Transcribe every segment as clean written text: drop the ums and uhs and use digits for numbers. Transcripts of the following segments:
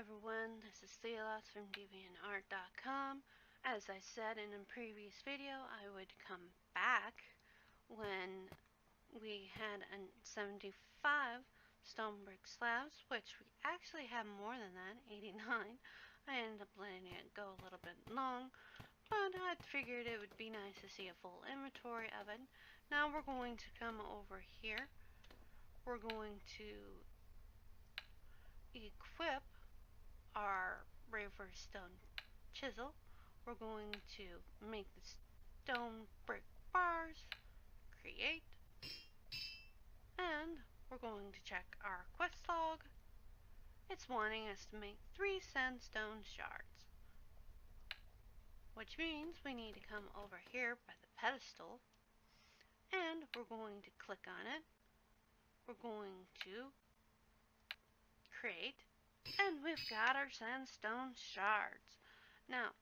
everyone, this is Theolos from DeviantArt.com. As I said in a previous video, I would come back when we had a 75 stone brick slabs, which we actually have more than that, 89. I ended up letting it go a little bit long, but I figured it would be nice to see a full inventory of it. Now we're going to come over here. We're going to equip our reverse stone chisel. We're going to make the stone brick bars, create, and we're going to check our quest log. It's wanting us to make 3 sandstone shards, which means we need to come over here by the pedestal, and we're going to click on it. We're going to create, and we've got our sandstone shards. Now,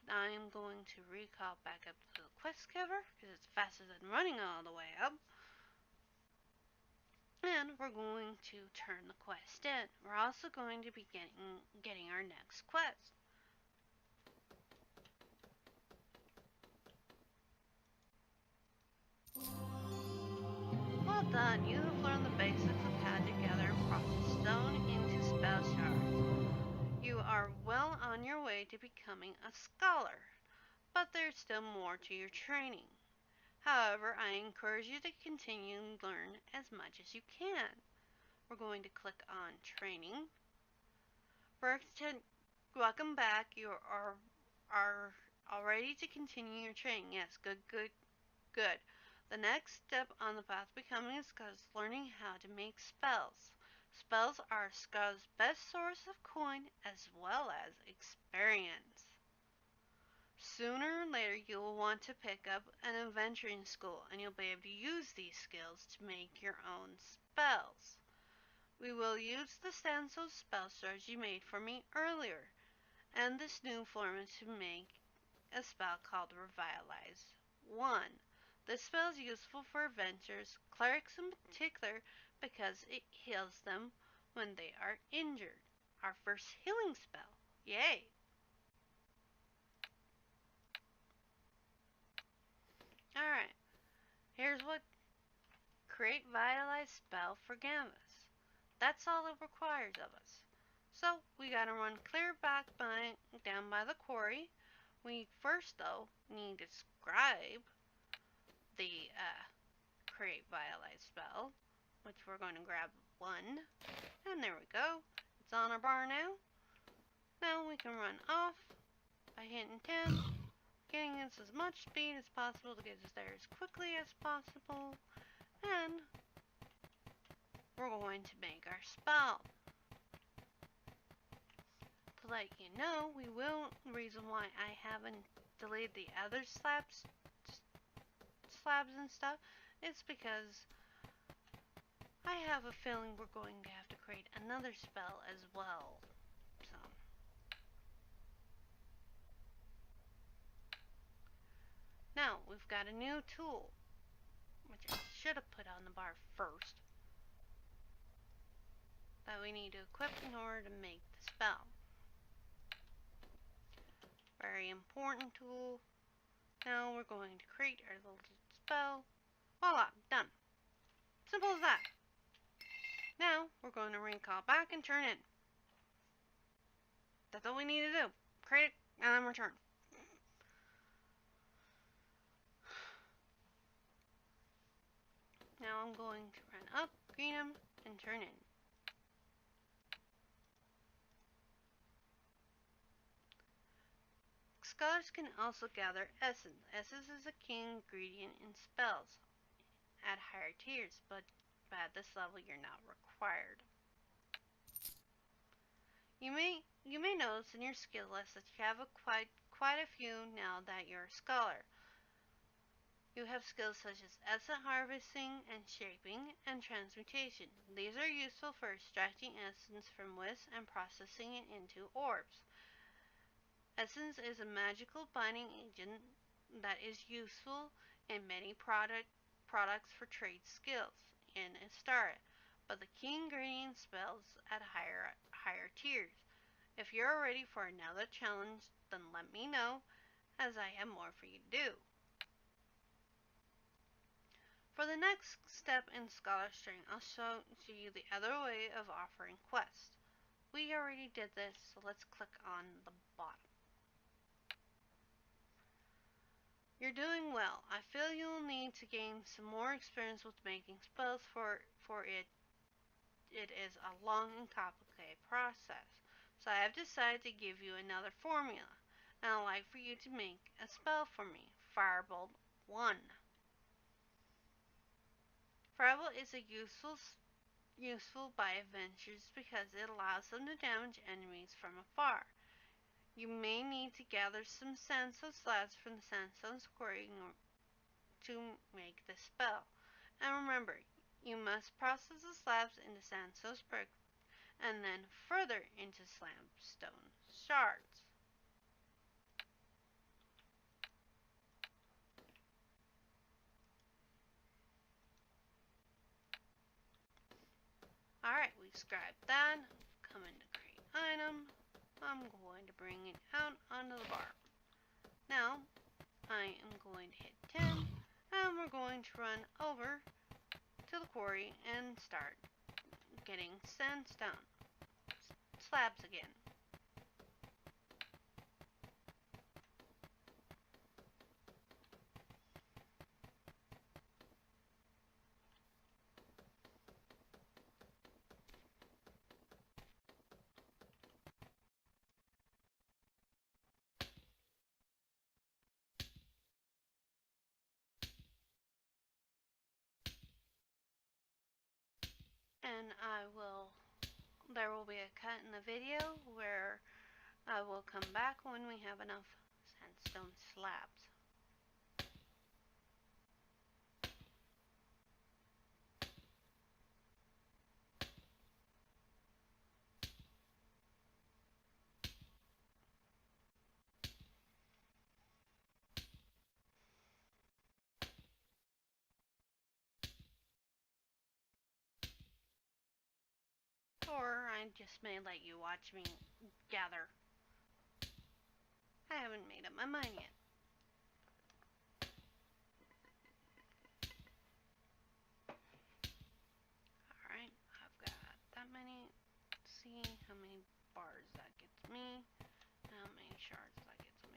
I am going to recall back up to the quest giver because it's faster than running all the way up. And we're going to turn the quest in. We're also going to be getting our next quest. Well done, you have learned the basics of how to gather and process stone into spell shards. You are well on your way to becoming a scholar, but there's still more to your training. However, I encourage you to continue and learn as much as you can. We're going to click on training. Welcome back. You are all ready to continue your training. Yes, good. The next step on the path to becoming a scholar is learning how to make spells. Spells are a scholar's best source of coin as well as experience. Sooner or later, you will want to pick up an adventuring school, and you'll be able to use these skills to make your own spells. We will use the stencil spell shards you made for me earlier, and this new formula to make a spell called Revitalize 1. This spell is useful for adventurers, clerics in particular, because it heals them when they are injured. Our first healing spell. Yay! Alright, here's what create vitalize spell for canvas. That's all it requires of us. So we gotta run clear back down by the quarry. We first though need to scribe the create vitalize spell, which we're going to grab 1, and there we go. It's on our bar now. Now we can run off by hitting 10. Getting us as much speed as possible to get us there as quickly as possible, and we're going to make our spell. To let you know, the reason why I haven't deleted the other slabs and stuff is because I have a feeling we're going to have to create another spell as well. Now, we've got a new tool, which I should have put on the bar first, that we need to equip in order to make the spell. Very important tool. Now we're going to create our little spell. Voila, done. Simple as that. Now, we're going to recall back and turn in. That's all we need to do. Create it, and then return. Now I'm going to run up, green them, and turn in. Scholars can also gather essence. Essence is a key ingredient in spells at higher tiers, but at this level you're not required. You may notice in your skill list that you have quite a few now that you're a scholar. You have skills such as essence harvesting and shaping and transmutation. These are useful for extracting essence from wisps and processing it into orbs. Essence is a magical binding agent that is useful in many products for trade skills in Istaria, but the key ingredient spells at higher tiers. If you're ready for another challenge, then let me know, as I have more for you to do. For the next step in scholar string, I'll show you the other way of offering quests. We already did this, so let's click on the bottom. You're doing well. I feel you'll need to gain some more experience with making spells for it is a long and complicated process. So I have decided to give you another formula. And I'd like for you to make a spell for me. Firebolt 1. Firebolt is a useful by adventurers because it allows them to damage enemies from afar. You may need to gather some sandstone slabs from the sandstone quarry to make this spell. And remember, you must process the slabs into sandstone bricks and then further into sandstone shards. Alright, we've scribed that. Come into create item. I'm going to bring it out onto the bar. Now, I am going to hit 10, and we're going to run over to the quarry and start getting sandstone slabs again. And there will be a cut in the video where I will come back when we have enough sandstone slabs. Or I just may let you watch me gather. I haven't made up my mind yet. Alright, I've got that many. Let's see how many bars that gets me. How many shards that gets me.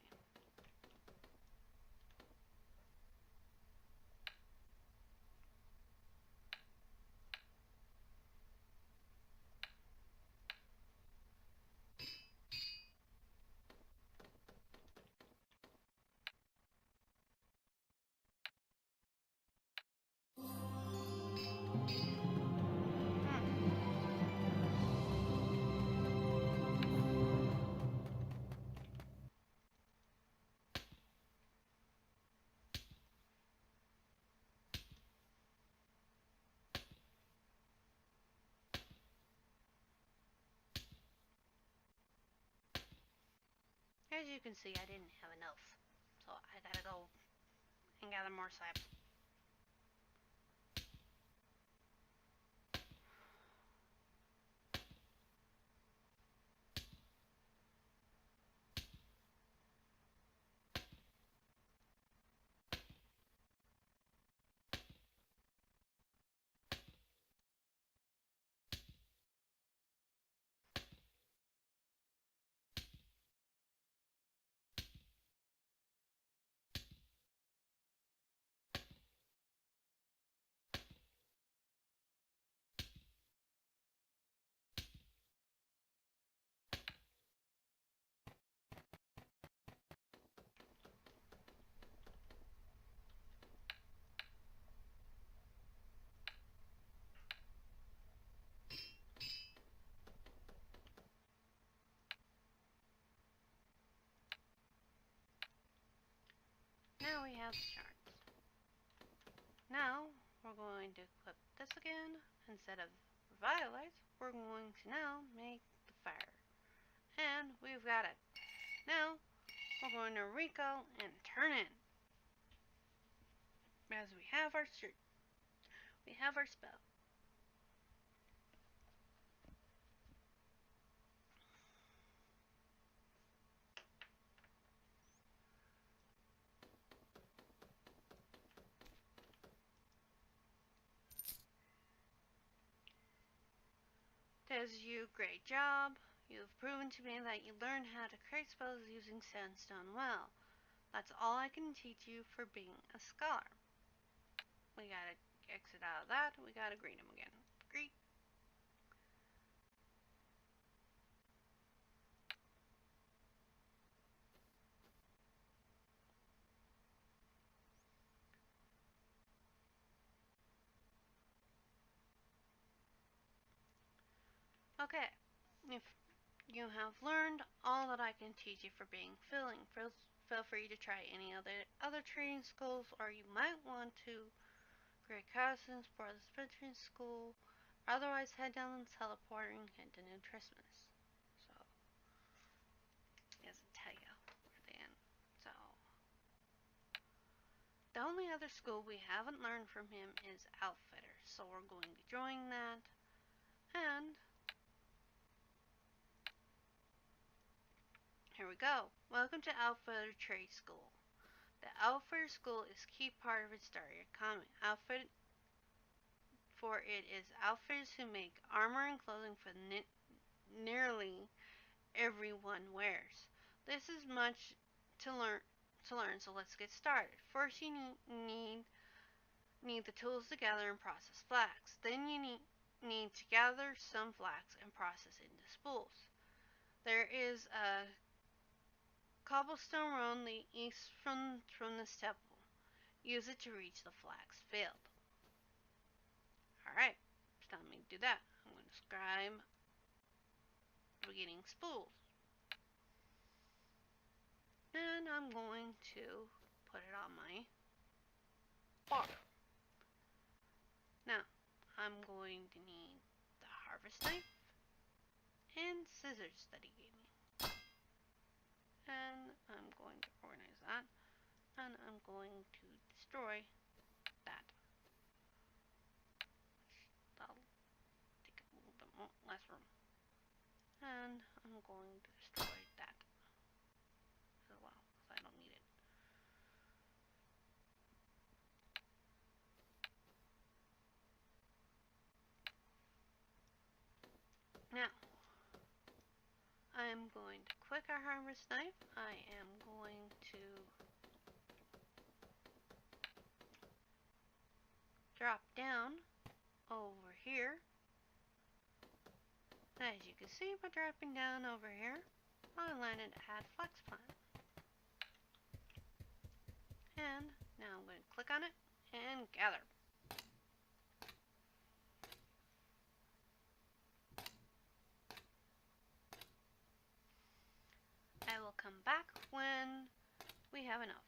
As you can see, I didn't have enough. So I gotta go and gather more slabs. Now we have the shards. Now we're going to equip this again. Instead of revitalize, we're going to now make the fire. And we've got it. Now we're going to recall and turn in. As we have our spell. Says you, great job. You've proven to me that you learned how to create spells using sandstone well. That's all I can teach you for being a scholar. We gotta exit out of that. We gotta greet him again. Greet. Okay. If you have learned all that I can teach you for being filling, feel free to try any other training schools, or you might want to create costumes for the Spectrum School. Otherwise, head down and teleporting into New Trismus. So, he doesn't tell you then. So, the only other school we haven't learned from him is Outfitter. So we're going to join that. And here we go. Welcome to Outfitter Trade School. The Outfitter School is a key part of Istaria economy. Outfit for it is outfitters who make armor and clothing for nearly everyone wears. This is much to learn, so let's get started. First, you need the tools to gather and process flax. Then you need to gather some flax and process it into spools. There is a cobblestone road the east from this temple. Use it to reach the flax field. Alright, it's time me to do that. I'm going to scribe beginning spools. And I'm going to put it on my bar. Now, I'm going to need the harvest knife and scissors that he gave me. And I'm going to organize that. And I'm going to destroy that. That'll take a little bit less room. And I'm going to destroy that as well, because I don't need it. Now, I am going to click our harvest knife. I am going to drop down over here. As you can see by dropping down over here, I landed at Flex Plant. And now I'm going to click on it and gather. I will come back when we have enough.